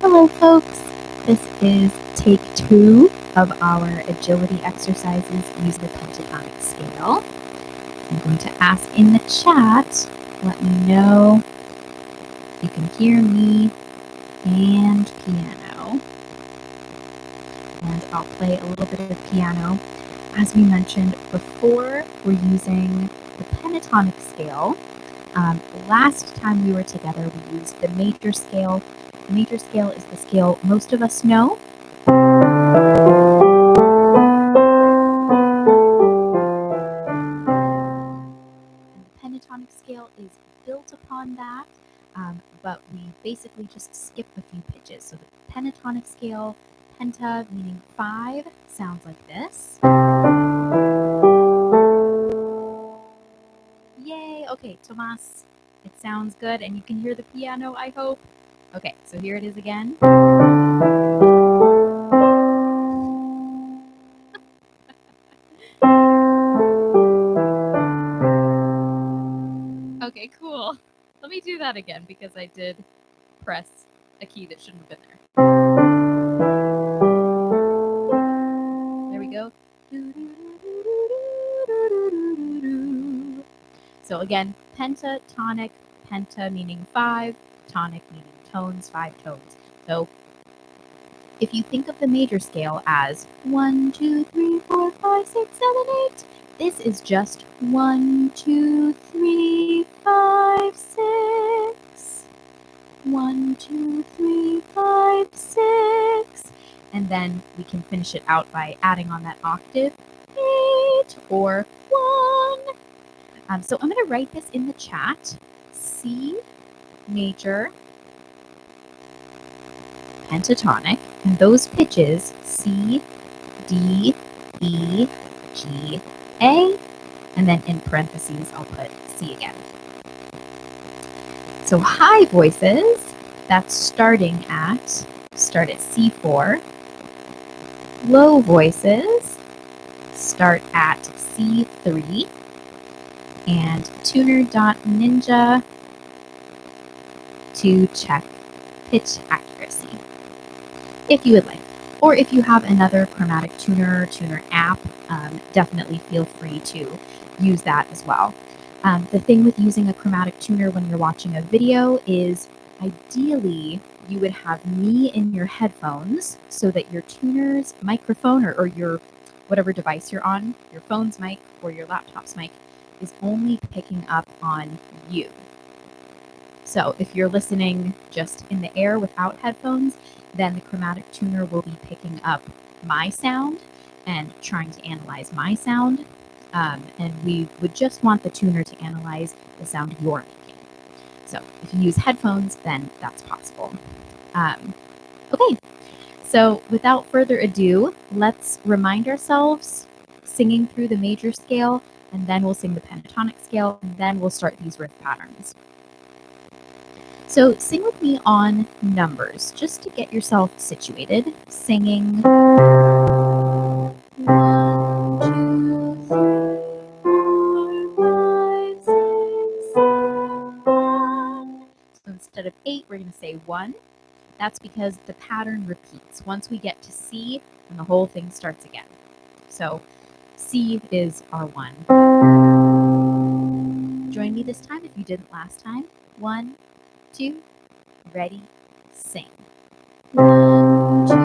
Hello folks, this is take 2 of our agility exercises using the pentatonic scale. I'm going to ask in the chat, let me know if you can hear me and piano. And I'll play a little bit of piano. As we mentioned before, we're using the pentatonic scale. Last time we were together, we used the major scale. The major scale is the scale most of us know. And the pentatonic scale is built upon that, but we basically just skip a few pitches. So the pentatonic scale, penta meaning 5, sounds like this. Yay! Okay, Tomas, it sounds good, and you can hear the piano, I hope. Okay, so here it is again. Okay, cool. Let me do that again because I did press a key that shouldn't have been there. There we go. So again, pentatonic, penta meaning 5, tonic meaning tones, 5 tones. So if you think of the major scale as 1, 2, 3, 4, 5, 6, 7, 8, this is just 1, 2, 3, 5, 6. 1, 2, 3, 5, 6. And then we can finish it out by adding on that octave, 8 or 1. So I'm going to write this in the chat. C major, pentatonic, and those pitches C, D, E, G, A, and then in parentheses I'll put C again. So high voices, that's start at C4. Low voices start at C3. And tuner.ninja to check pitch accuracy, if you would like. Or if you have another chromatic tuner app, definitely feel free to use that as well. The thing with using a chromatic tuner when you're watching a video is ideally you would have me in your headphones so that your tuner's microphone or your whatever device you're on, your phone's mic or your laptop's mic, is only picking up on you. So if you're listening just in the air without headphones, then the chromatic tuner will be picking up my sound and trying to analyze my sound. And we would just want the tuner to analyze the sound you're making. So if you use headphones, then that's possible. Okay, so without further ado, let's remind ourselves singing through the major scale, and then we'll sing the pentatonic scale, and then we'll start these riff patterns. So sing with me on numbers, just to get yourself situated. Singing 1, 2, 3, 4, 5, 6, 7, 1. So instead of 8, we're going to say 1. That's because the pattern repeats. Once we get to C, then the whole thing starts again. So C is our 1. Join me this time if you didn't last time. 1, 2, ready, sing. 1, 2, 3,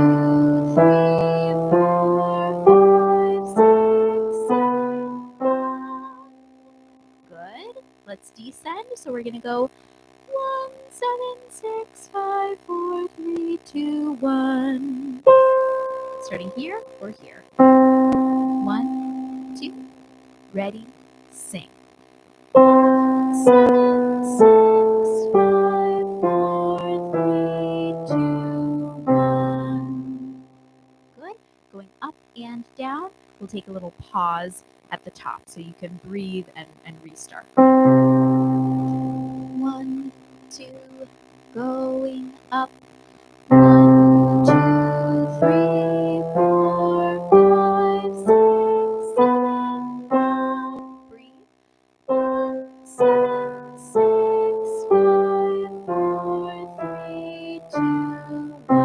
4, 5, 6, 7, 1. Good. Let's descend. So we're going to go 1, 7, 6, 5, 4, 3, 2, 1. Starting here or here. 1, 2, ready, sing. 7, 6, 5, 4, 3, 2, 1. Good. Going up and down. We'll take a little pause at the top so you can breathe and restart. 1, 2, going up. 1, 2, 3, 4, 5, 6, 7, 1. Breathe. 1, 7, 6, 5, 4, 3, 2, 1.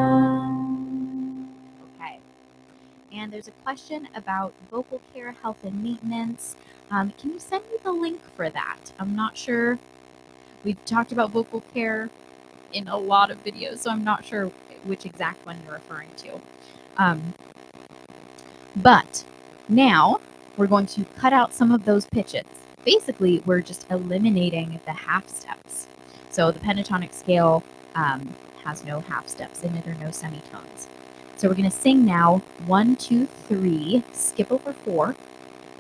there's a question about vocal care, health, and maintenance. Can you send me the link for that? I'm not sure. We've talked about vocal care in a lot of videos, so I'm not sure which exact one you're referring to. But now we're going to cut out some of those pitches. Basically, we're just eliminating the half steps. So the pentatonic scale has no half steps in it or no semitones. So we're going to sing now 1, 2, 3, skip over 4,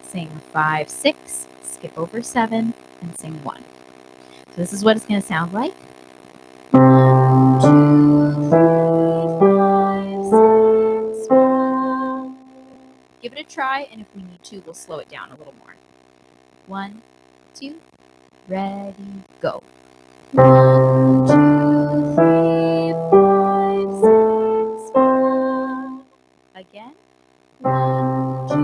sing 5, 6, skip over 7, and sing 1. So this is what it's going to sound like. 1, 2, 3, 5, 6, 1. Give it a try, and if we need to, we'll slow it down a little more. 1, 2, ready, go. 1, 2, 3, 5, 6, 5. Again. 1, 2,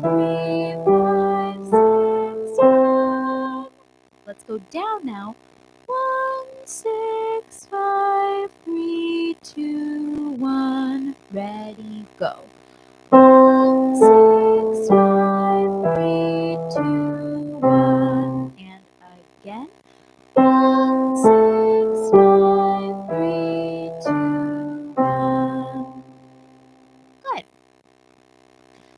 3, 5, 6, 5. Let's go down now. 1, 6, 5, 3, 2, 1. Ready, go. 1, 6, 5, 3, 2, 1. And again. 1, 6, 5, 3, 2, 1. Good.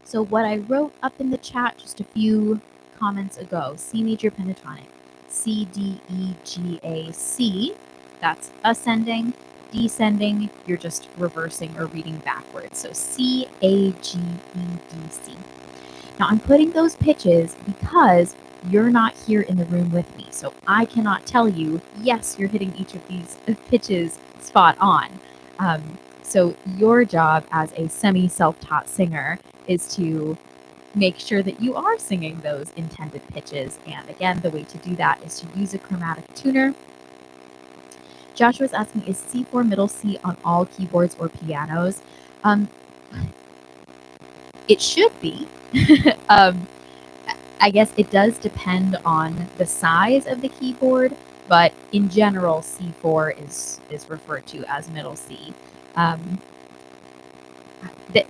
So what I wrote up in the chat just a few comments ago, C major pentatonic, C, D, E, G, A, C, that's ascending. Descending, you're just reversing or reading backwards. So C, A, G, E, D, C. Now I'm putting those pitches because you're not here in the room with me. So I cannot tell you, yes, you're hitting each of these pitches spot on. So your job as a semi-self-taught singer is to make sure that you are singing those intended pitches. And again, the way to do that is to use a chromatic tuner. Joshua's asking, is C4 middle C on all keyboards or pianos? It should be. I guess it does depend on the size of the keyboard, but in general, C4 is referred to as middle C.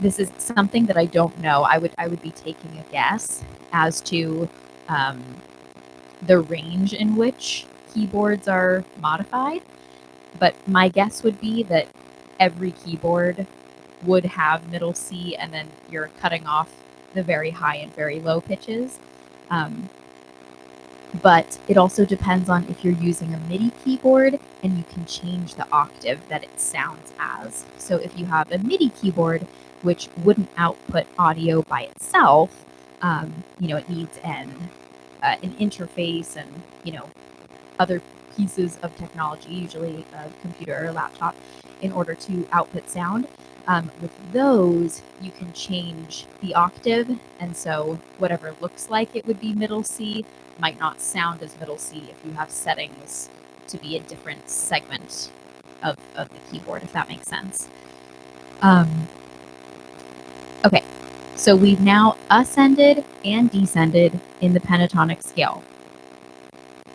This is something that I don't know. I would be taking a guess as to the range in which keyboards are modified, but my guess would be that every keyboard would have middle C, and then you're cutting off the very high and very low pitches. But it also depends on if you're using a MIDI keyboard, and you can change the octave that it sounds as. So if you have a MIDI keyboard, which wouldn't output audio by itself, it needs an interface and, other pieces of technology, usually a computer or a laptop, in order to output sound. With those, you can change the octave, and so whatever looks like it would be middle C might not sound as middle C if you have settings to be a different segment of the keyboard, if that makes sense. Okay, so we've now ascended and descended in the pentatonic scale.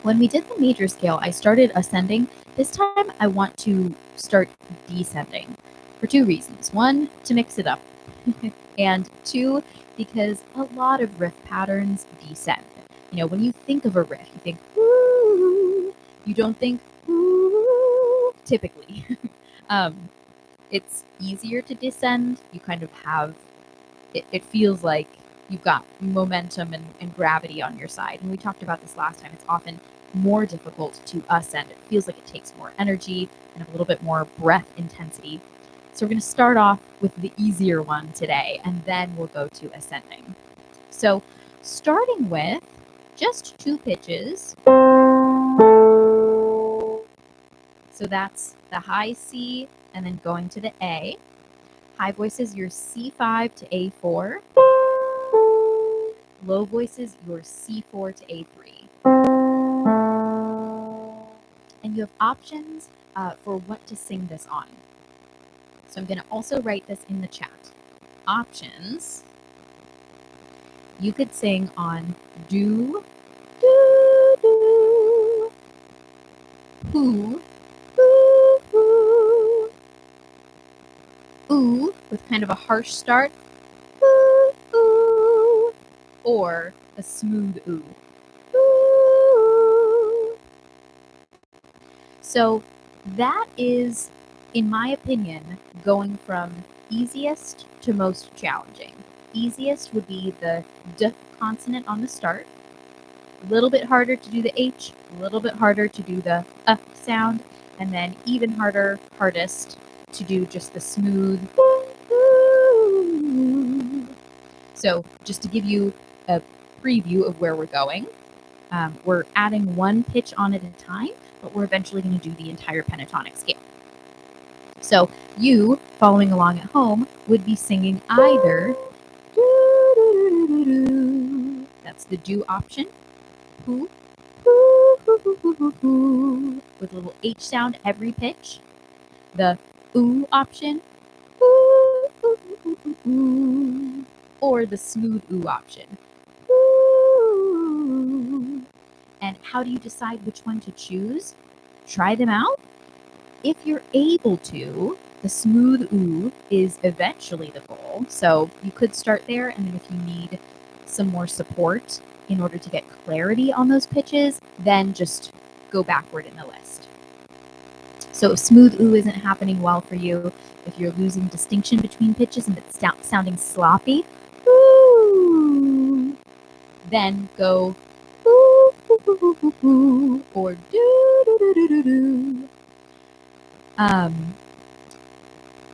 When we did the major scale, I started ascending. This time I want to start descending for two reasons. One, to mix it up, and two, because a lot of riff patterns descend. When you think of a riff, you think, woo, you don't think, woo, typically. It's easier to descend. You kind of have, it feels like you've got momentum and gravity on your side. And we talked about this last time. It's often more difficult to ascend. It feels like it takes more energy and a little bit more breath intensity. So we're going to start off with the easier one today, and then we'll go to ascending. So starting with just two pitches. So that's the high C and then going to the A. High voices, your C5 to A4. Low voices, your C4 to A3. And you have options for what to sing this on. So I'm going to also write this in the chat. Options. You could sing on do, do, do, hoo, hoo, hoo, ooh, with kind of a harsh start, or a smooth ooh. Ooh. So that is, in my opinion, going from easiest to most challenging. Easiest would be the D consonant on the start. A little bit harder to do the H, a little bit harder to do the sound, and then even hardest to do just the smooth. So just to give you a preview of where we're going, we're adding one pitch on at a time, but we're eventually going to do the entire pentatonic scale. So you, following along at home, would be singing either that's the do option, with a little H sound every pitch, the ooh option, or the smooth ooh option. And how do you decide which one to choose? Try them out. If you're able to, the smooth ooh is eventually the goal. So you could start there, and then if you need some more support in order to get clarity on those pitches, then just go backward in the list. So if smooth ooh isn't happening well for you, if you're losing distinction between pitches and it's sounding sloppy, ooh, then go ooh, or do.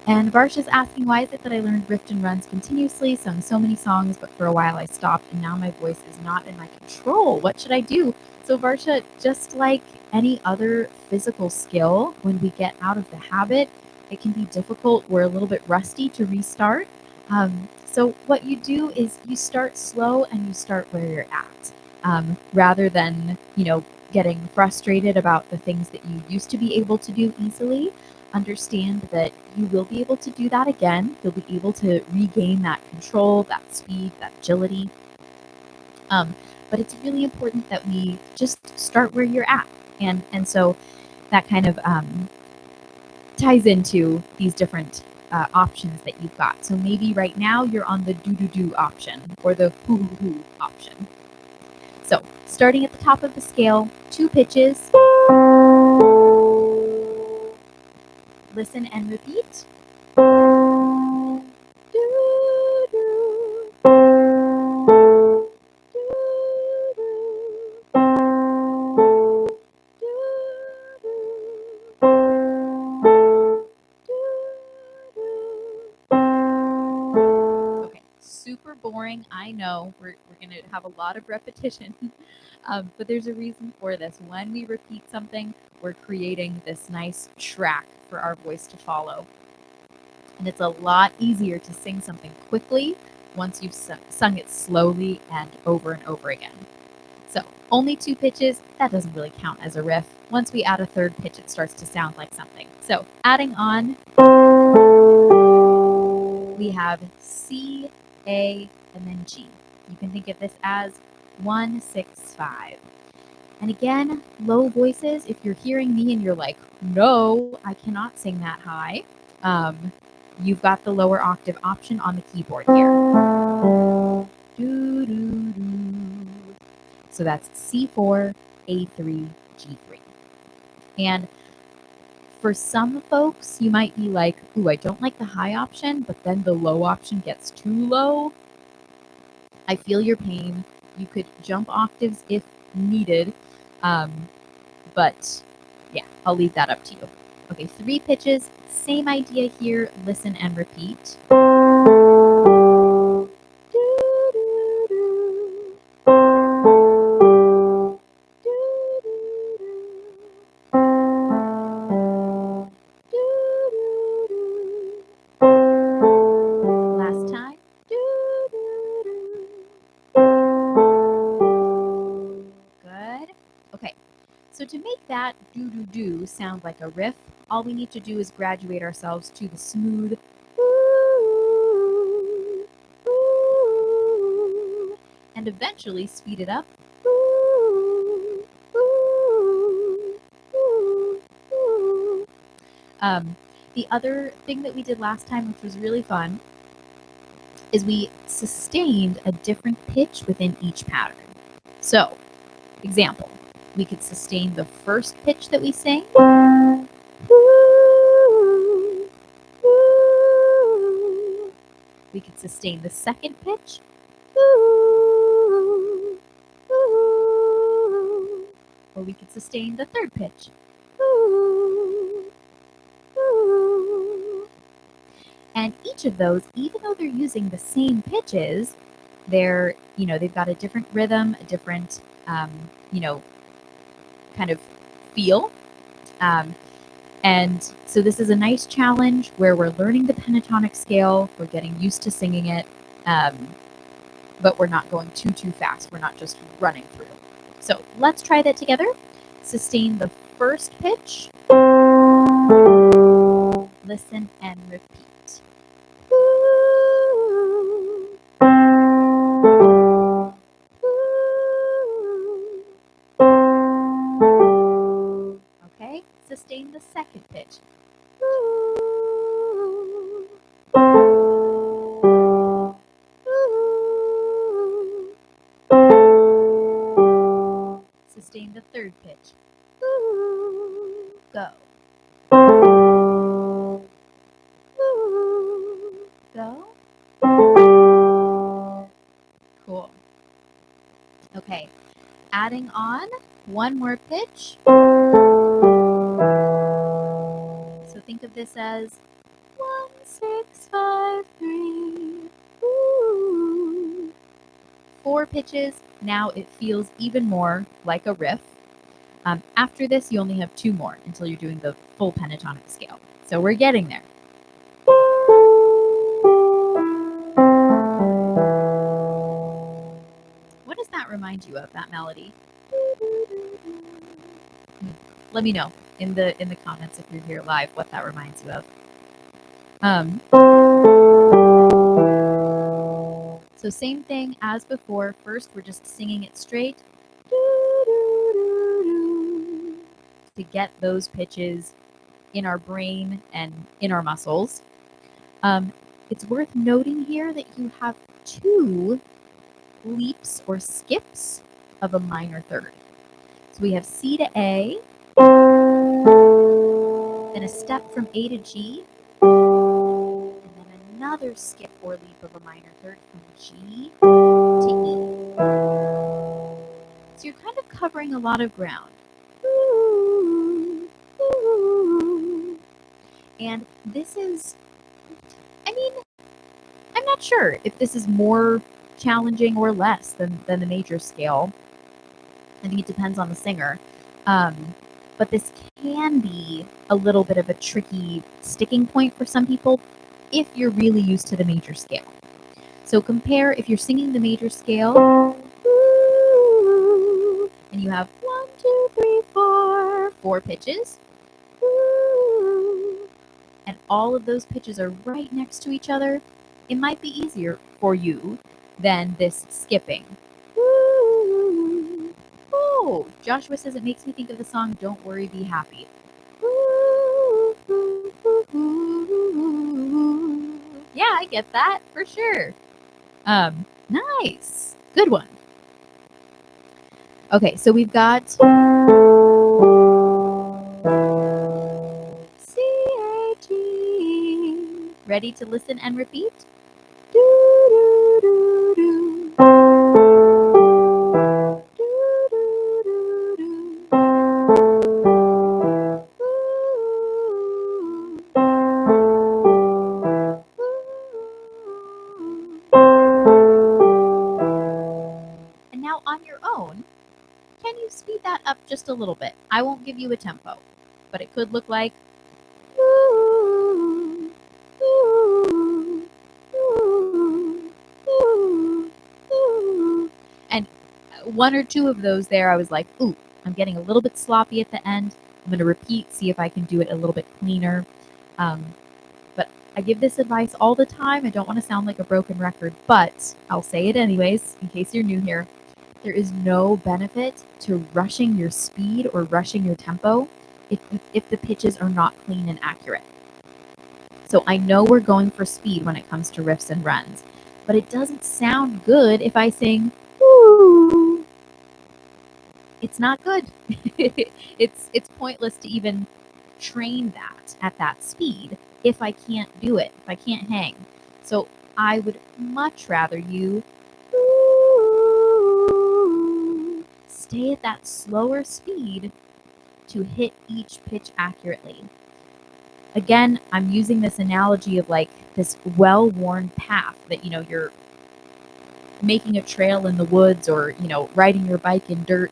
And Varsha's asking, why is it that I learned riff and runs continuously, sung so many songs, but for a while I stopped, and now my voice is not in my control. What should I do? So Varsha, just like any other physical skill, when we get out of the habit, it can be difficult. We're a little bit rusty to restart. So what you do is you start slow and you start where you're at, rather than, getting frustrated about the things that you used to be able to do easily. Understand that you will be able to do that again. You'll be able to regain that control, that speed, that agility. But it's really important that we just start where you're at. And so that kind of ties into these different options that you've got. So maybe right now you're on the do-do-do option or the hoo-hoo-hoo option. So starting at the top of the scale, 2 pitches. Listen and repeat. Okay, super boring. I know we're going to have a lot of repetition, but there's a reason for this. When we repeat something, we're creating this nice track for our voice to follow. And it's a lot easier to sing something quickly once you've sung it slowly and over again. So only 2 pitches, that doesn't really count as a riff. Once we add a 3rd pitch, it starts to sound like something. So adding on, we have C, A, and then G. You can think of this as 1, 6, 5. And again, low voices, if you're hearing me and you're like, no, I cannot sing that high, you've got the lower octave option on the keyboard here. Do, do, do. So that's C4, A3, G3. And for some folks, you might be like, ooh, I don't like the high option, but then the low option gets too low. I feel your pain. You could jump octaves if needed. But yeah, I'll leave that up to you. Okay, 3 pitches, same idea here. Listen and repeat. Last time. Good. Okay, so to make that do-do-do sound like a riff, all we need to do is graduate ourselves to the smooth ooh, ooh, and eventually speed it up. Ooh, ooh, ooh, ooh. The other thing that we did last time, which was really fun, is we sustained a different pitch within each pattern. So, example, we could sustain the first pitch that we sing. We could sustain the second pitch. Or we could sustain the third pitch. And each of those, even though they're using the same pitches, they've got a different rhythm, a different, kind of feel. And so this is a nice challenge where we're learning the pentatonic scale, we're getting used to singing it, but we're not going too fast. We're not just running through. So let's try that together. Sustain the first pitch. Listen and repeat. Okay, sustain the second pitch. Sustain the third pitch. Go. Go. Cool. Okay, adding on one more pitch. So think of this as 1, 6, 5, 3. Ooh. 4 pitches. Now it feels even more like a riff. After this, you only have 2 more until you're doing the full pentatonic scale. So we're getting there. What does that remind you of, that melody? Let me know in the comments if you're here live what that reminds you of. So same thing as before. First, we're just singing it straight to get those pitches in our brain and in our muscles. It's worth noting here that you have 2 leaps or skips of a minor third. So we have C to A, then a step from A to G, and then another skip or leap of a minor third from G to E. So you're kind of covering a lot of ground. And this is, I'm not sure if this is more challenging or less than the major scale. I think it depends on the singer. But this can be a little bit of a tricky sticking point for some people if you're really used to the major scale. So compare if you're singing the major scale and you have 1, 2, 3, 4 pitches, and all of those pitches are right next to each other, it might be easier for you than this skipping. Oh, Joshua says it makes me think of the song Don't Worry, Be Happy. Yeah, I get that for sure. Nice. Good one. Okay, so we've got C-A-G. Ready to listen and repeat? And now on your own, can you speed that up just a little bit? I won't give you a tempo, but it could look like and 1 or 2 of those there, I was like, ooh, I'm getting a little bit sloppy at the end. I'm going to repeat, see if I can do it a little bit cleaner. But I give this advice all the time. I don't want to sound like a broken record, but I'll say it anyways, in case you're new here. There is no benefit to rushing your speed or rushing your tempo if the pitches are not clean and accurate. So I know we're going for speed when it comes to riffs and runs, but it doesn't sound good if I sing, woo. It's not good. It's pointless to even train that at that speed if I can't do it, if I can't hang. So I would much rather you stay at that slower speed to hit each pitch accurately. Again, I'm using this analogy of like this well-worn path that, you're making a trail in the woods or, riding your bike in dirt.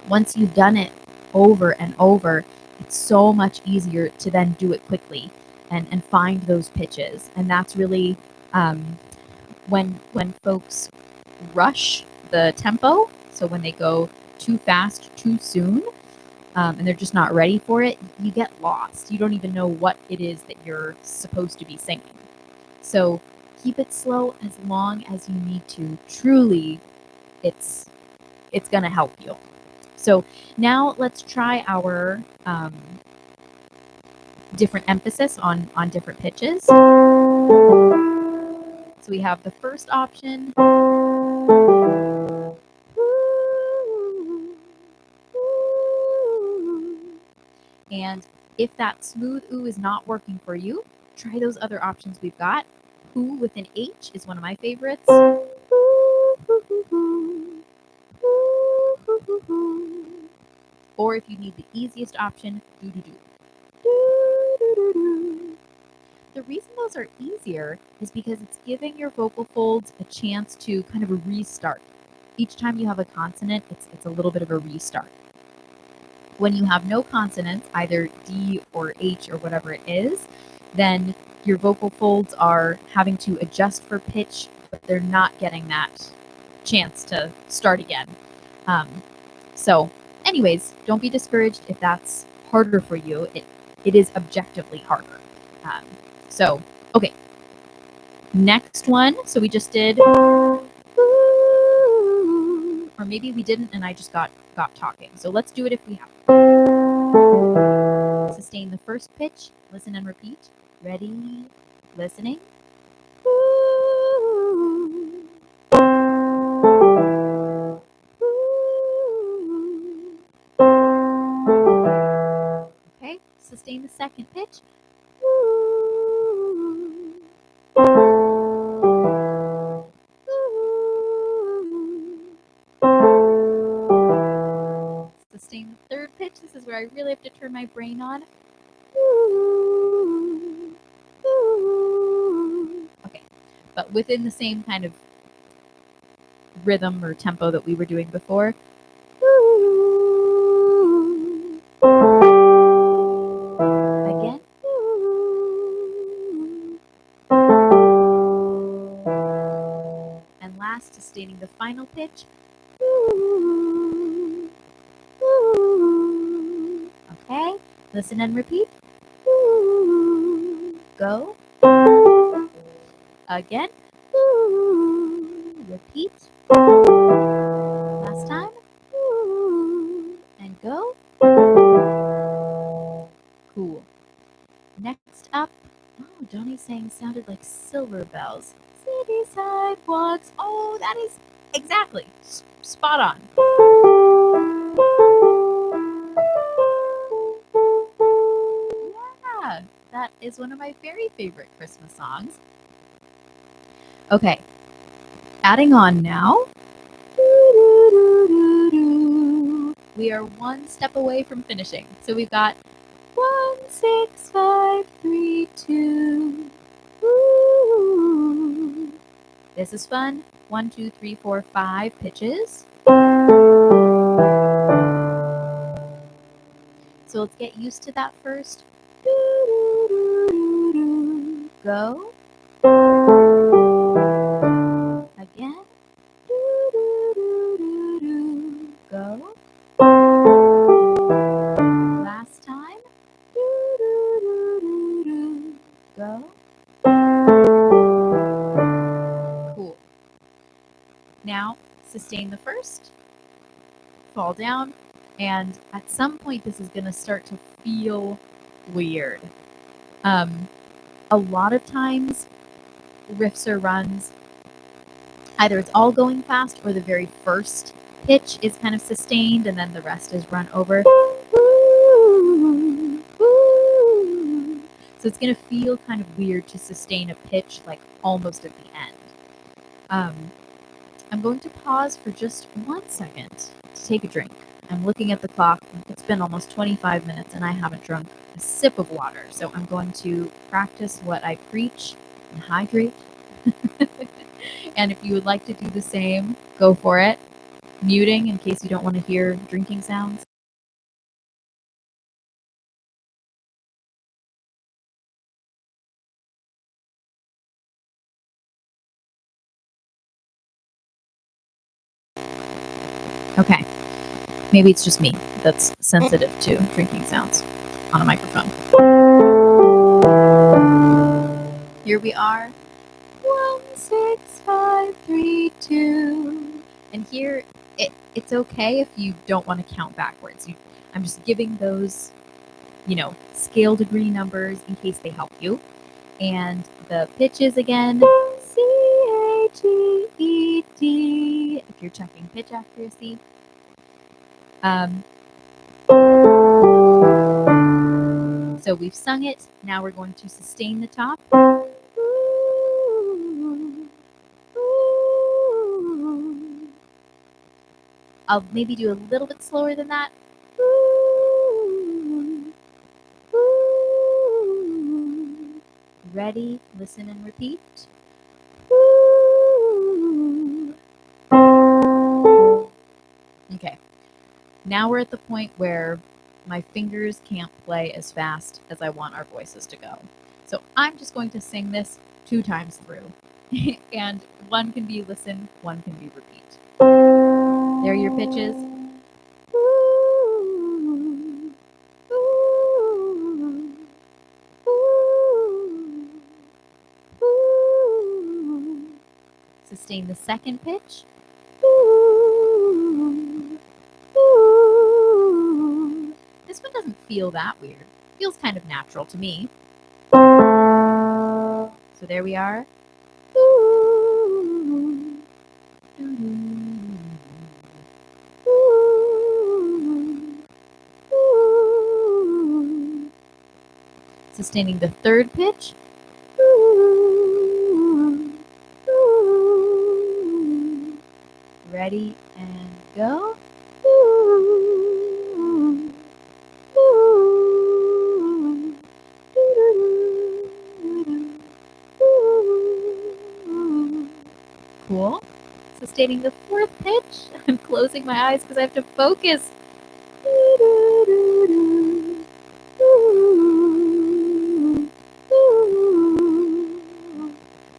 Once you've done it over and over, it's so much easier to then do it quickly and find those pitches. And that's really when folks rush the tempo, so when they go too fast too soon, and they're just not ready for it, you get lost. You don't even know what it is that you're supposed to be singing. So keep it slow as long as you need to. Truly, it's going to help you. So now let's try our different emphasis on different pitches. So we have the first option. And if that smooth ooh is not working for you, try those other options we've got. Ooh with an H is one of my favorites. Or if you need the easiest option, do-do-do. The reason those are easier is because it's giving your vocal folds a chance to kind of a restart. Each time you have a consonant, it's a little bit of a restart. When you have no consonants, either D or H or whatever it is, then your vocal folds are having to adjust for pitch, but they're not getting that chance to start again. So anyways, don't be discouraged if that's harder for you. It is objectively harder. So, okay. Next one. So we just did, or maybe we didn't and I just got talking. So let's do it if we have. Sustain the first pitch. Listen and repeat. Ready? Listening. Okay, sustain the second pitch. Sustain the third pitch. This is where I really have to turn my brain on. Okay, but within the same kind of rhythm or tempo that we were doing before. Again. And last, sustaining the final pitch. Okay, listen and repeat. Go. Again. Repeat. Last time. And go. Cool. Next up, oh, Johnny's saying sounded like silver bells. City sidewalks. Oh, that is exactly spot on. Yeah, that is one of my very favorite Christmas songs. Okay, adding on now. We are one step away from finishing. So we've got 1, 6, 5, 3, 2. Ooh. This is fun. 1, 2, 3, 4, 5 pitches. So let's get used to that first. Go. Again. Go. Last time. Go. Cool. Now, sustain the first, fall down, and at some point this is going to start to feel weird. A lot of times riffs or runs, either it's all going fast or the very first pitch is kind of sustained and then the rest is run over. So it's going to feel kind of weird to sustain a pitch like almost at the end. I'm going to pause for just 1 second to take a drink. I'm looking at the clock. It's been almost 25 minutes and I haven't drunk a sip of water. So I'm going to practice what I preach and hydrate. And if you would like to do the same, go for it. Muting in case you don't want to hear drinking sounds. Okay, maybe it's just me that's sensitive to drinking sounds on a microphone. Here we are. 1, 6, 5, 3, 2. And here, it's okay if you don't want to count backwards. I'm just giving those, scale degree numbers in case they help you. And the pitches again, C-A-G-E-D, if you're checking pitch accuracy. So we've sung it. Now we're going to sustain the top. I'll maybe do a little bit slower than that. Ready, listen, and repeat. Okay, now we're at the point where my fingers can't play as fast as I want our voices to go. So I'm just going to sing this 2 times through. And one can be listen, one can be repeat. There are your pitches. Sustain the second pitch. This one doesn't feel that weird. It feels kind of natural to me. So there we are. Sustaining the third pitch. Ready and go. Cool. Sustaining the fourth pitch. I'm closing my eyes because I have to focus.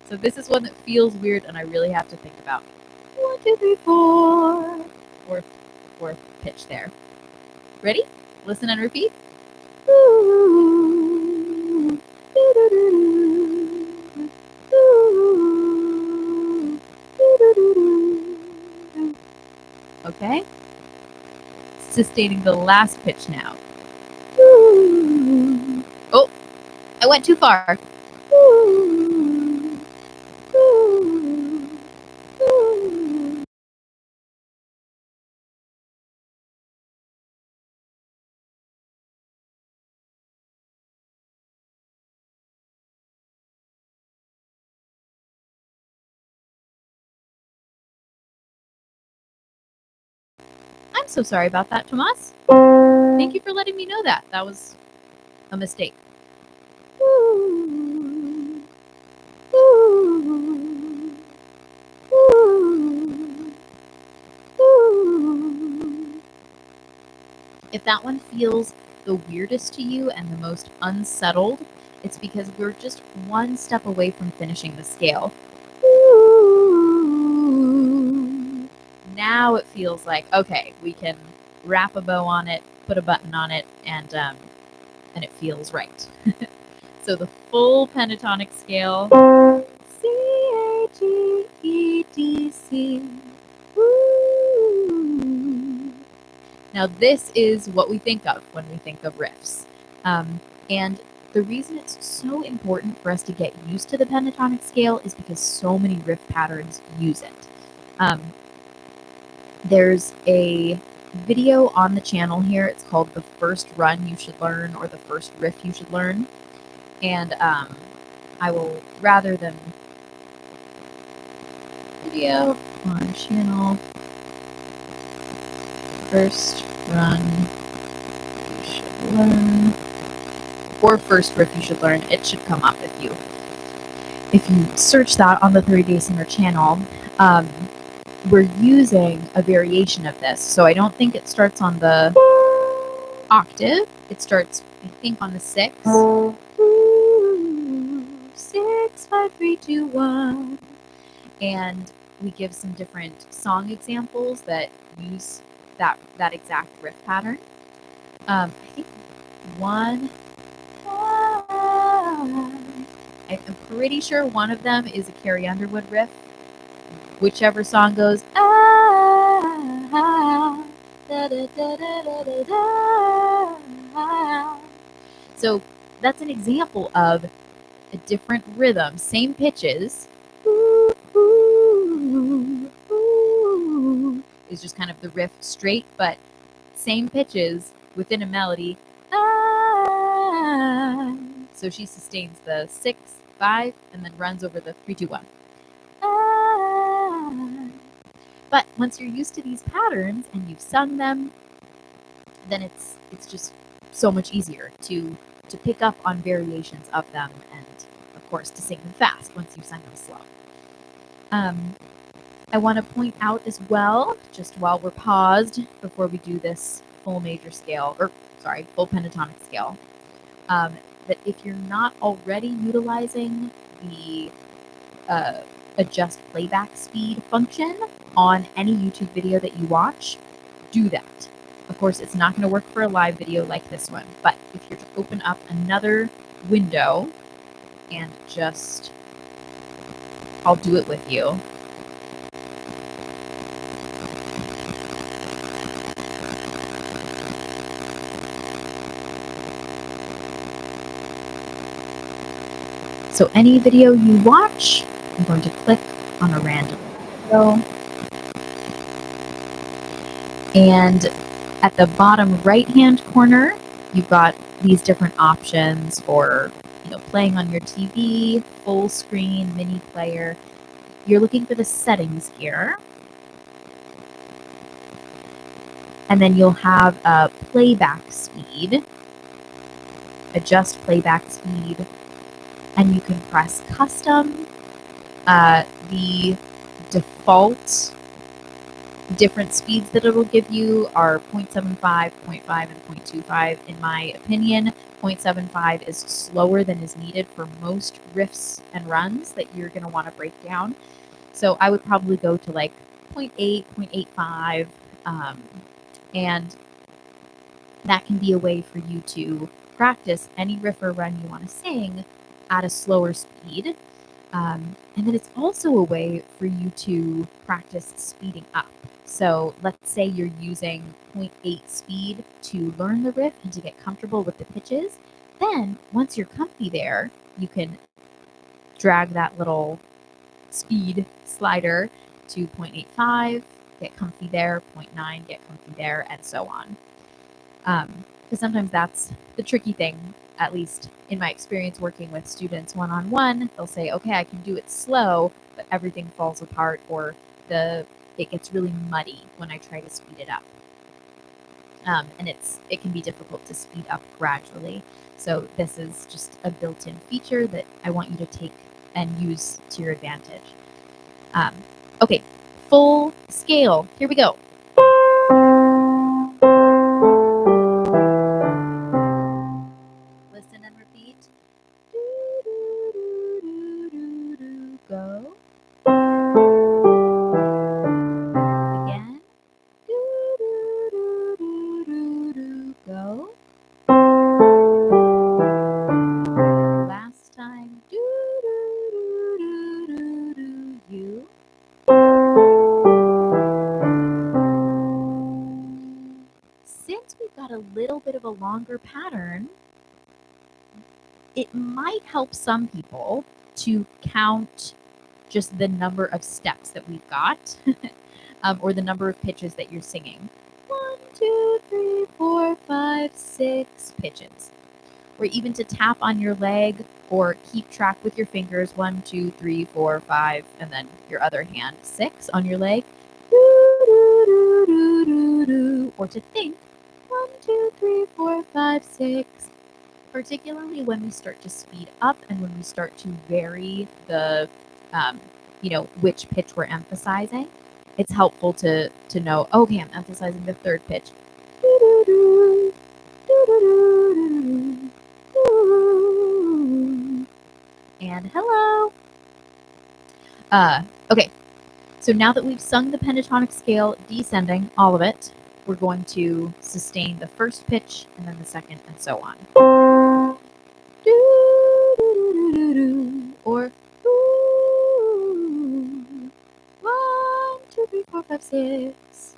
So this is one that feels weird and I really have to think about. 1, 2, 3, 4. Fourth pitch there. Ready? Listen and repeat. Okay. Sustaining the last pitch now. Oh, I went too far. I'm so sorry about that, Tomas. Thank you for letting me know that. That was a mistake. If that one feels the weirdest to you and the most unsettled, it's because we're just one step away from finishing the scale. Now it feels like, okay, we can wrap a bow on it, put a button on it, and it feels right. So the full pentatonic scale, C-A-G-E-D-C. Now this is what we think of when we think of riffs. And the reason it's so important for us to get used to the pentatonic scale is because so many riff patterns use it. There's a video on the channel here. It's called The First Run You Should Learn, or The First Riff You Should Learn. And I will, rather than video on channel, First Run You Should Learn, or First Riff You Should Learn, it should come up if you search that on the 30 Day Singer channel. We're using a variation of this. So I don't think it starts on the octave. It starts, I think, on the 6. 6, 5, 3, 2, 1. And we give some different song examples that use that exact riff pattern. I think one, I'm pretty sure one of them is a Carrie Underwood riff. Whichever song goes, so that's an example of a different rhythm, same pitches. Is just kind of the riff straight, but same pitches within a melody. So she sustains the 6, 5, and then runs over the 3, 2, 1. But once you're used to these patterns and you've sung them, then it's just so much easier to pick up on variations of them, and of course to sing them fast once you've sung them slow. I want to point out as well, just while we're paused before we do this full major scale, full pentatonic scale, that if you're not already utilizing the adjust playback speed function on any YouTube video that you watch, do that. Of course, it's not going to work for a live video like this one, but if you're to open up another window and just, I'll do it with you. So any video you watch, I'm going to click on a random video. And at the bottom right-hand corner, you've got these different options for, playing on your TV, full screen, mini player. You're looking for the settings here. And then you'll have a playback speed, adjust playback speed, and you can press custom. The default different speeds that it'll give you are 0.75, 0.5, and 0.25. In my opinion, 0.75 is slower than is needed for most riffs and runs that you're going to want to break down. So I would probably go to like 0.8, 0.85, and that can be a way for you to practice any riff or run you want to sing at a slower speed. And then it's also a way for you to practice speeding up. So let's say you're using 0.8 speed to learn the riff and to get comfortable with the pitches. Then once you're comfy there, you can drag that little speed slider to 0.85, get comfy there, 0.9, get comfy there, and so on. Because sometimes that's the tricky thing, at least in my experience working with students one-on-one. They'll say, okay, I can do it slow, but everything falls apart, or it gets really muddy when I try to speed it up. And it can be difficult to speed up gradually. So this is just a built-in feature that I want you to take and use to your advantage. Okay, full scale. Here we go. Listen and repeat. Go. Again. Go. Last time. You. Since we've got a little bit of a longer pattern, it might help some people to count just the number of steps that we've got, or the number of pitches that you're singing. 1, 2, 3, 4, 5, 6 pitches. Or even to tap on your leg or keep track with your fingers, 1, 2, 3, 4, 5, and then your other hand, 6 on your leg. Or to think, 1, 2, 3, 4, 5, 6. Particularly when we start to speed up and when we start to vary the, which pitch we're emphasizing, it's helpful to know, okay, I'm emphasizing the third pitch. And hello. Okay, so now that we've sung the pentatonic scale descending, all of it, we're going to sustain the first pitch and then the second and so on. Or 1, 2, 3, 4, 5, 6.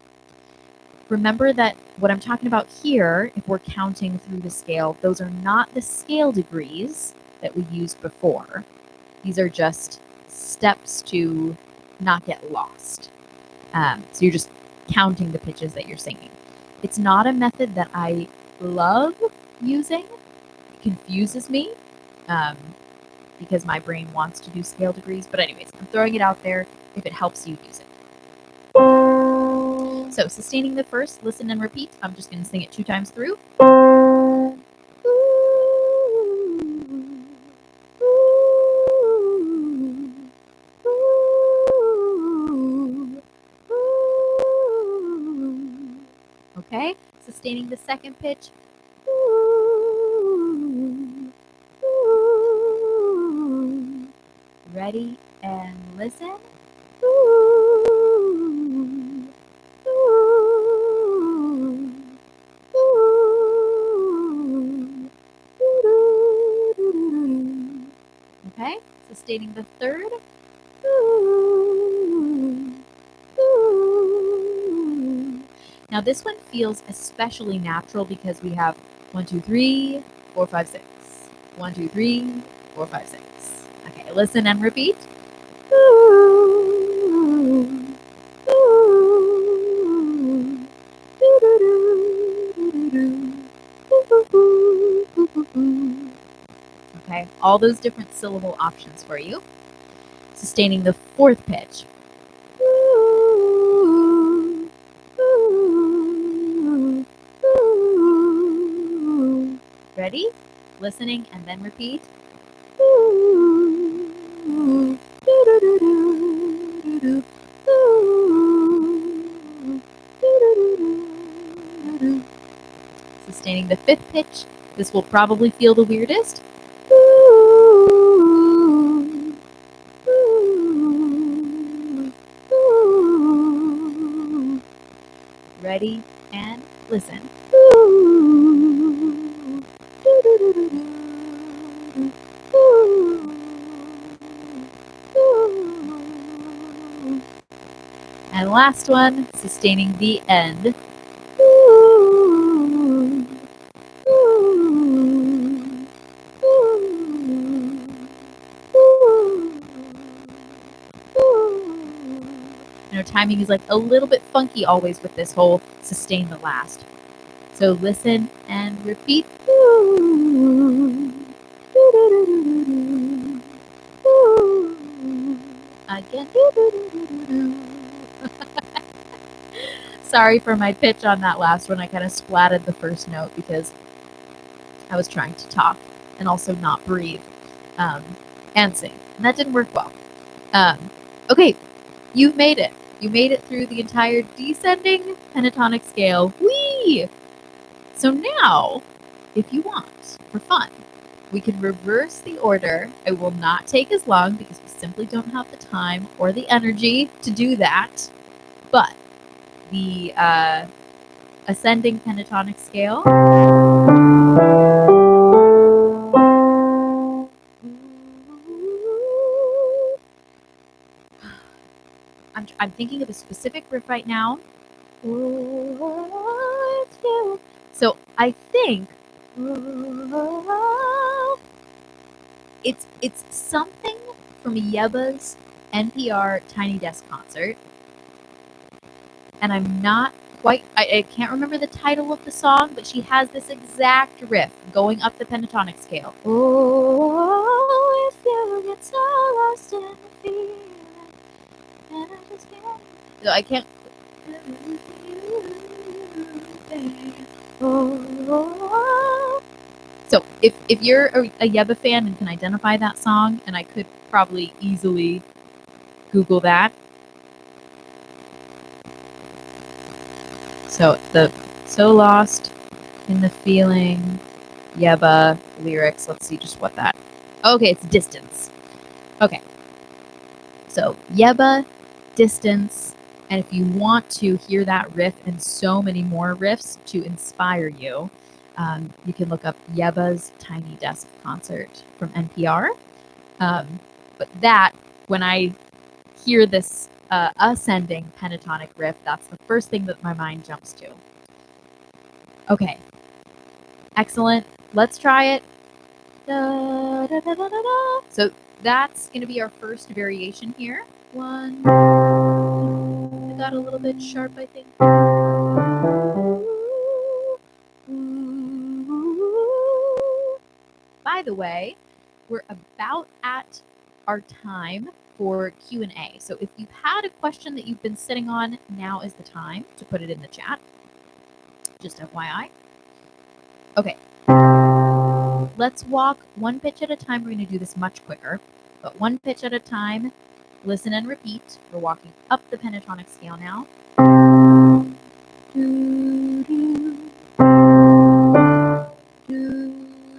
Remember that what I'm talking about here, if we're counting through the scale, those are not the scale degrees that we used before. These are just steps to not get lost. So you're just counting the pitches that you're singing. It's not a method that I love using. It confuses me because my brain wants to do scale degrees. But anyways, I'm throwing it out there if it helps you use it. So sustaining the first, listen and repeat. I'm just going to sing it 2 times through. Okay, sustaining the second pitch. Ready and listen. Okay, sustaining the third. Now this one feels especially natural because we have 1, 2, 3, 4, 5, 6. 1, 2, 3, 4, 5, 6. Okay, listen and repeat. Okay, all those different syllable options for you. Sustaining the fourth pitch. Ready? Listening and then repeat. Sustaining the fifth pitch. This will probably feel the weirdest. Ready and listen. And last one, sustaining the end. Timing is like a little bit funky always with this whole sustain the last. So listen and repeat. Again. Sorry for my pitch on that last one. I kind of splatted the first note because I was trying to talk and also not breathe and sing. And that didn't work well. Okay, you've made it. You made it through the entire descending pentatonic scale. Whee! So now, if you want, for fun, we can reverse the order. It will not take as long because we simply don't have the time or the energy to do that. But the ascending pentatonic scale. I'm thinking of a specific riff right now. So I think It's something from Yeba's NPR Tiny Desk concert, and I'm not quite, I can't remember the title of the song, but she has this exact riff going up the pentatonic scale. Oh, if you get so lost in the feeling, and I just can't. So I can't. So if you're a Yeba fan and can identify that song, and I could probably easily Google that. So the So Lost in the Feeling, Yeba lyrics. Let's see just what that. Okay, it's Distance. Okay. So Yeba, Distance, and if you want to hear that riff and so many more riffs to inspire you, you can look up Yeba's Tiny Desk concert from NPR. But that, when I hear this ascending pentatonic riff, that's the first thing that my mind jumps to. Okay. Excellent. Let's try it. Da, da, da, da, da, da. So that's going to be our first variation here. One. I got a little bit sharp, I think. By the way, we're about at our time for Q&A. So if you've had a question that you've been sitting on, now is the time to put it in the chat. Just FYI. Okay. Let's walk one pitch at a time. We're going to do this much quicker, but one pitch at a time. Listen and repeat. We're walking up the pentatonic scale now. Do, do. Do,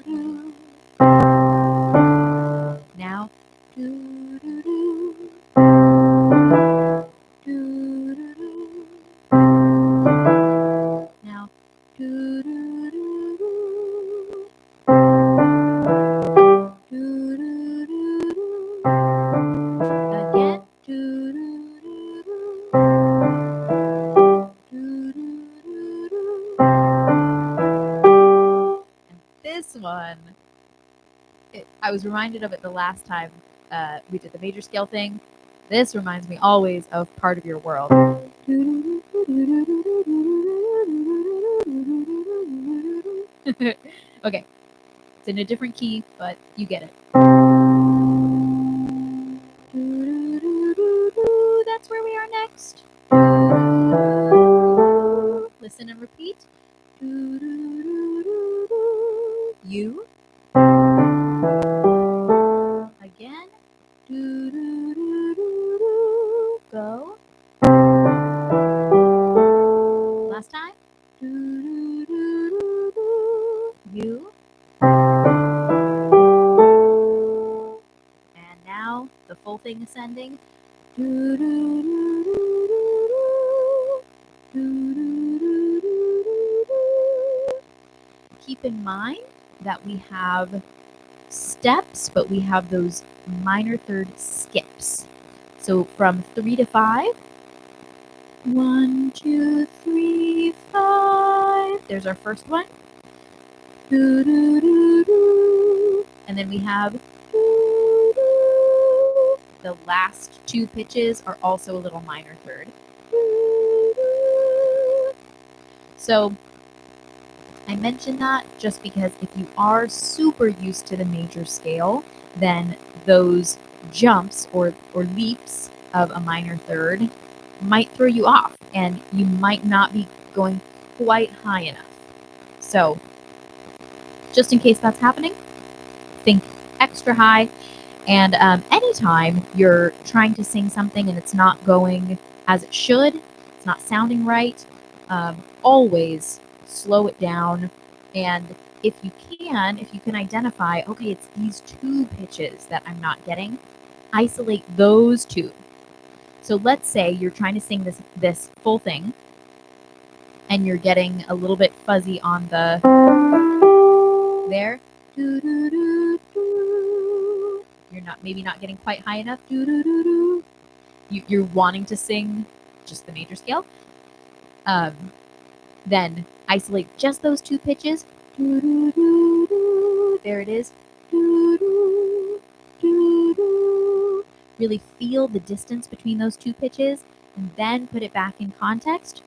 do. Now. Do, do, do. Do, do, do. Now. Do, do, do, do. Do, do, do, do. Again. Do, do, do, do. Do, do, do, do. And this one, I was reminded of it the last time we did the major scale thing. This reminds me always of Part of Your World. Okay, it's in a different key, but you get it. That's where we are next. Listen and repeat. You. Again. Go. Last time. You. And now the full thing ascending. Keep in mind that we have steps, but we have those minor third skips. So from 3 to 5. 1, 2, 3, 5. There's our first one. And then we have the last two pitches are also a little minor third. So I mention that just because if you are super used to the major scale, then those jumps or leaps of a minor third might throw you off, and you might not be going quite high enough. So just in case that's happening, think extra high. And anytime you're trying to sing something and it's not going as it should, it's not sounding right, always slow it down. And if you can identify, okay, it's these two pitches that I'm not getting, isolate those two. So let's say you're trying to sing this full thing and you're getting a little bit fuzzy on the there. You're maybe not getting quite high enough. You're wanting to sing just the major scale. Then isolate just those two pitches. There it is. really feel the distance between those two pitches, and then put it back in context.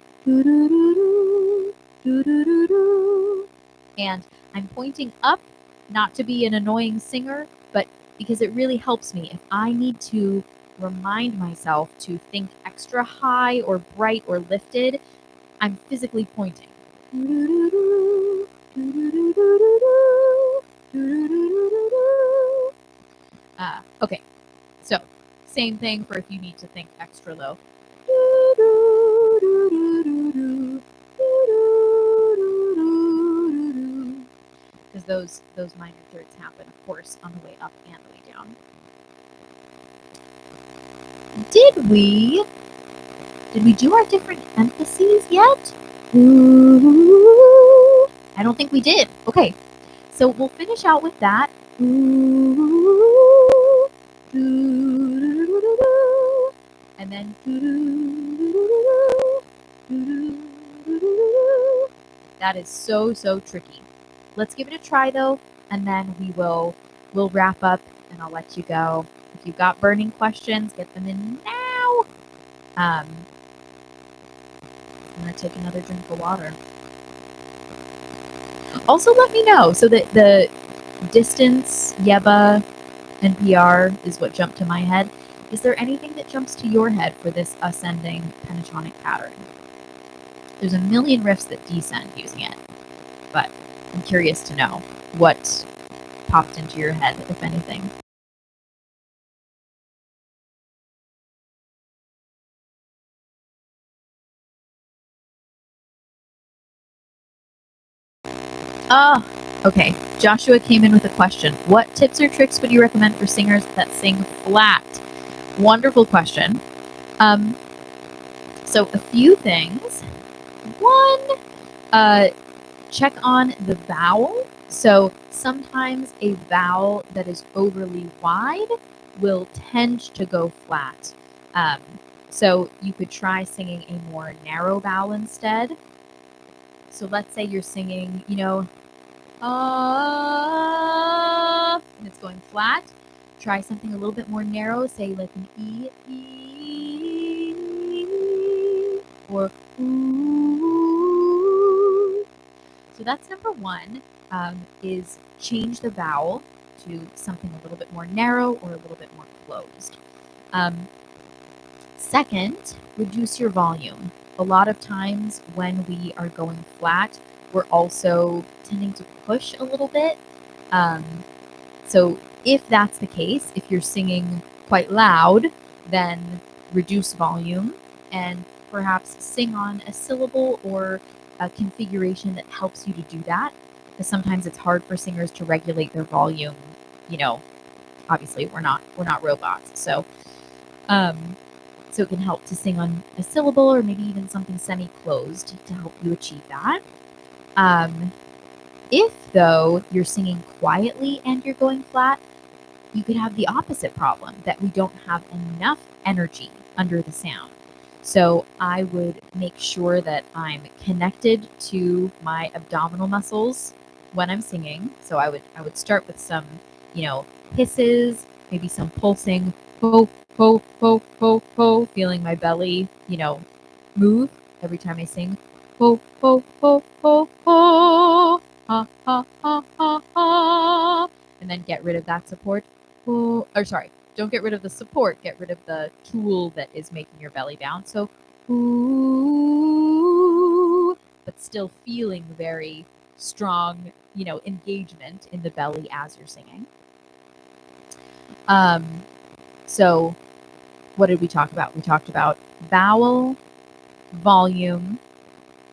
And I'm pointing up, not to be an annoying singer, but because it really helps me. If I need to remind myself to think extra high or bright or lifted, I'm physically pointing. Okay, so same thing for if you need to think extra low. Because those minor thirds happen, of course, on the way up and the way down. Did we do our different emphases yet? I don't think we did. Okay, so we'll finish out with that. And then that is so tricky. Let's give it a try though, and then we'll wrap up and I'll let you go. If you've got burning questions, get them in now. I'm gonna take another drink of water. Also, let me know. So that the distance, Yeba, and PR is what jumped to my head. Is there anything that jumps to your head for this ascending pentatonic pattern? There's a million riffs that descend using it, but I'm curious to know what popped into your head, if anything. Oh, okay. Joshua came in with a question. What tips or tricks would you recommend for singers that sing flat? Wonderful question. So a few things. One, check on the vowel. So sometimes a vowel that is overly wide will tend to go flat. So you could try singing a more narrow vowel instead. So let's say you're singing, and it's going flat. Try something a little bit more narrow, say like an E, or ooh. So that's number one, is change the vowel to something a little bit more narrow or a little bit more closed. Second, reduce your volume. A lot of times when we are going flat, we're also tending to push a little bit. So if that's the case, if you're singing quite loud, then reduce volume and perhaps sing on a syllable or a configuration that helps you to do that. Because sometimes it's hard for singers to regulate their volume. Obviously we're not robots. So it can help to sing on a syllable or maybe even something semi-closed to help you achieve that. If, though, you're singing quietly and you're going flat, you could have the opposite problem, that we don't have enough energy under the sound. So I would make sure that I'm connected to my abdominal muscles when I'm singing. So I would start with some, hisses, maybe some pulsing, ho, ho, ho, ho, ho, feeling my belly, move every time I sing. Ho, ho, ho, ho, ho, ha, ha, ha, ha, ha. And then get rid of that support. Don't get rid of the support, get rid of the tool that is making your belly bounce. So, ooh, but still feeling very strong, engagement in the belly as you're singing. So what did we talk about? We talked about vowel, volume,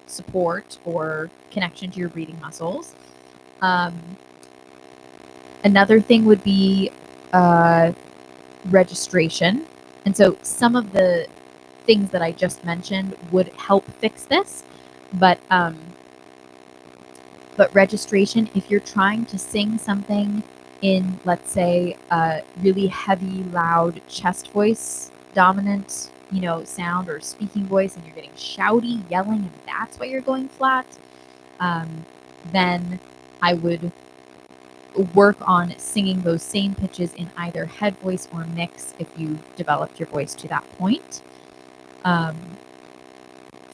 support or connection to your breathing muscles. Another thing would be registration. And so some of the things that I just mentioned would help fix this, but registration, if you're trying to sing something in, let's say, a really heavy, loud chest voice dominant, sound or speaking voice, and you're getting shouty, yelling, and that's why you're going flat, then I would work on singing those same pitches in either head voice or mix if you developed your voice to that point.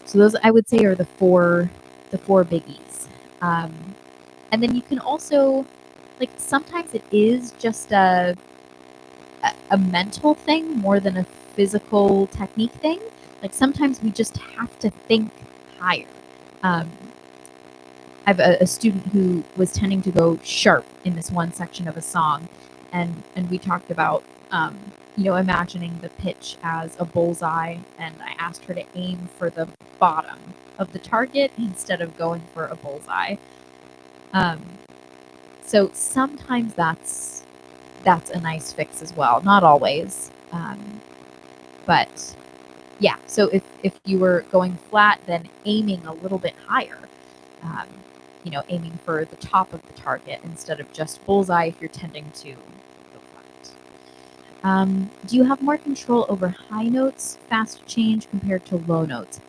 So those, I would say, are the four biggies. And then you can also, like, sometimes it is just a mental thing more than a physical technique thing. Like, sometimes we just have to think higher. I have a student who was tending to go sharp in this one section of a song, and we talked about imagining the pitch as a bullseye, and I asked her to aim for the bottom of the target instead of going for a bullseye. So sometimes that's a nice fix as well. Not always, but yeah. So if you were going flat, then aiming a little bit higher. Aiming for the top of the target instead of just bullseye if you're tending to go flat. Do you have more control over high notes, fast change compared to low notes?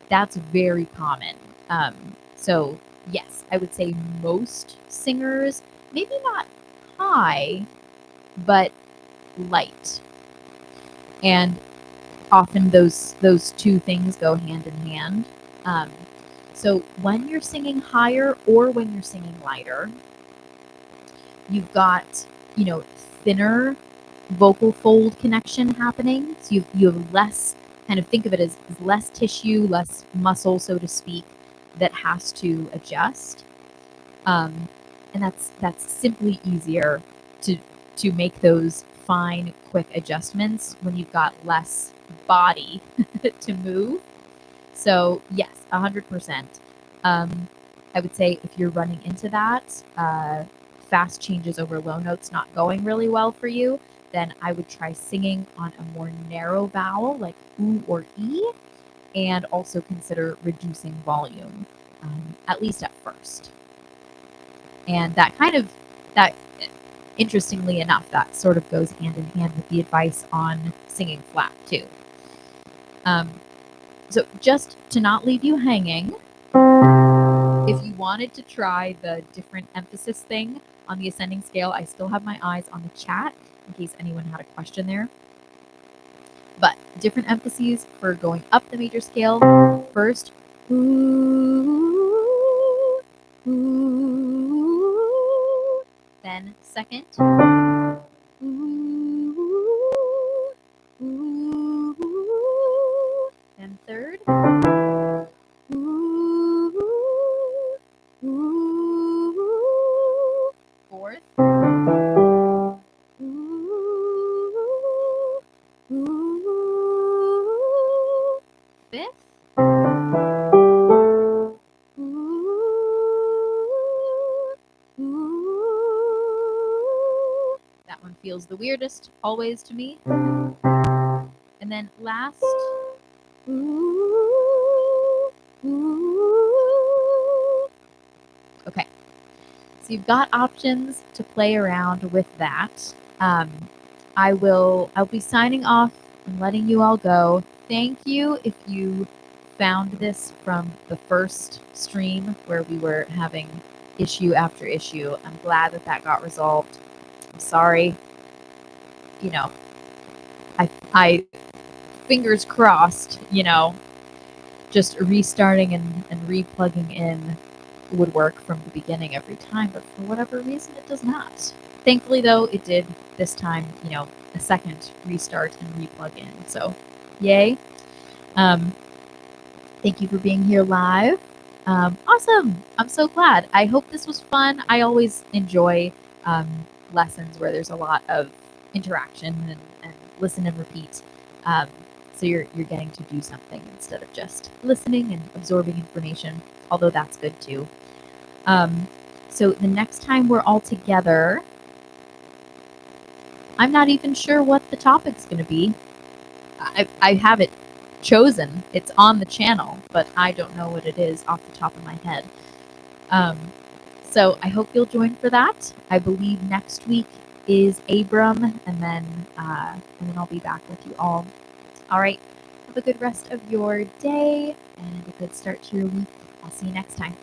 That's very common. So yes, I would say most singers, maybe not high, but light. And often those two things go hand in hand. So when you're singing higher or when you're singing lighter, you've got, thinner vocal fold connection happening. So you have less, kind of think of it as less tissue, less muscle, so to speak, that has to adjust. And that's simply easier to make those fine, quick adjustments when you've got less body to move. So yes, 100%. I would say if you're running into that, fast changes over low notes not going really well for you, then I would try singing on a more narrow vowel like oo or e, and also consider reducing volume, at least at first. And that interestingly enough, that sort of goes hand in hand with the advice on singing flat too. So just to not leave you hanging, if you wanted to try the different emphasis thing on the ascending scale, I still have my eyes on the chat in case anyone had a question there. But different emphases for going up the major scale. First, ooh, ooh. Then second, ooh, ooh. Then third, ooh, ooh. Fourth, ooh, ooh. Fifth, ooh. That one feels the weirdest always to me. And then last, ooh, ooh. Okay. So you've got options to play around with that. I'll be signing off and letting you all go. Thank you if you found this from the first stream where we were having issue after issue. I'm glad that got resolved. I'm sorry. I fingers crossed, just restarting and replugging in would work from the beginning every time, but for whatever reason it does not. Thankfully though, it did this time, a second restart and replug in. So yay. Thank you for being here live. Awesome. I'm so glad. I hope this was fun. I always enjoy lessons where there's a lot of interaction and listen and repeat. So you're getting to do something instead of just listening and absorbing information, although that's good too. So the next time we're all together, I'm not even sure what the topic's going to be. I have it chosen. It's on the channel, but I don't know what it is off the top of my head. So I hope you'll join for that. I believe next week is Abram, and then I'll be back with you all. All right. Have a good rest of your day and a good start to your week. I'll see you next time.